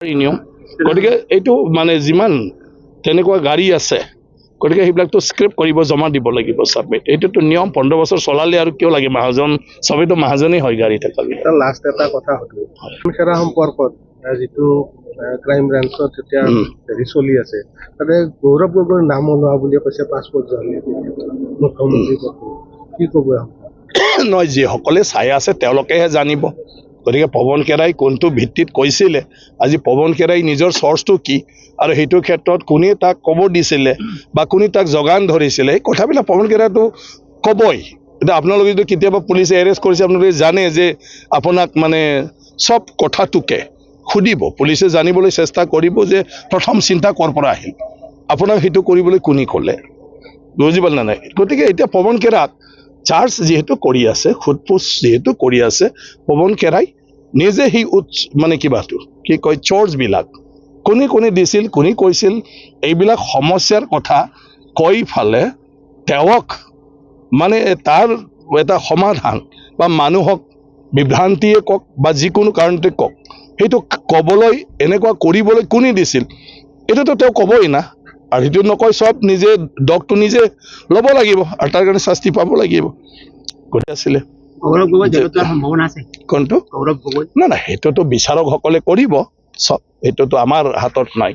নিয়ম গতিকে এইটো মানে যিমান তেনেকুৱা গাড়ী আছে গতিকে সেইবিলাকতো স্ক্ৰেপ কৰিব জমা দিব লাগিব ছাবমিট এইটোতো নিয়ম 15 বছৰ চলালে আৰু কিয় লাগে মহাজন চবেইতো মহাজনেই হয় গাড়ী থাকালে লাষ্ট এটা কথা সুধো খেৰা সম্পৰ্কত যিটো ক্ৰাইম ব্ৰাঞ্চত যেতিয়া হেৰি চলি আছে তাতে গৌৰৱ গগৈৰ নাম ওলোৱা বুলি কৈছে পাছপোৰ্ট জালি মুখ্যমন্ত্ৰী কি ক'ব নহয় যিসকলে চাই আছে তেওঁলোকেহে জানিব গতিকে পৱন খেৰাই কোনটো ভিত্তিত কৈছিলে আজি পৱন খেৰাই নিজৰ চৰ্চটো কি আৰু সেইটো ক্ষেত্ৰত কোনে তাক ক'ব দিছিলে বা কোনে তাক যোগান ধৰিছিলে এই কথাবিলাক পৱন খেৰাইতো ক'বই এতিয়া আপোনালোকে যদি কেতিয়াবা পুলিচে এৰেষ্ট কৰিছে আপোনালোকে জানে যে আপোনাক মানে সব কথাটোকে সুধিব পুলিচে জানিবলৈ চেষ্টা কৰিব যে প্ৰথম চিন্তা ক'ৰ পৰা আহিল আপোনাক সেইটো কৰিবলৈ কোনে ক'লে বুজি পালে নাই গতিকে এতিয়া পৱন খেৰাক চাৰ্জ যেহেতু কৰি আছে সোধপোছ যেহেতু কৰি আছে পৱন খেৰাই নিজে সেই মানে কিবাটো কি কয় চৰ্চবিলাক কোনে কোনে দিছিল কোনে কৈছিল এইবিলাক সমস্যাৰ কথা কৈ ফালে তেওঁক মানে তাৰ এটা সমাধান বা মানুহক বিভ্ৰান্তিয়ে কওক বা যিকোনো কাৰণতে কওক সেইটো ক'বলৈ এনেকুৱা কৰিবলৈ কোনে দিছিল এইটোতো তেওঁ ক'বই না আৰু সেইটো নকয় সব নিজে দগটো নিজে ল'ব লাগিব আৰু তাৰ কাৰণে শাস্তি পাব লাগিব গতিকে আছিলে গৌৰৱ গগৈ জেলতো সম্ভাৱনা আছে কোনটো গৌৰৱ গগৈ না সেইটোতো বিচাৰকসকলে কৰিব সব এইটোতো আমাৰ হাতত নাই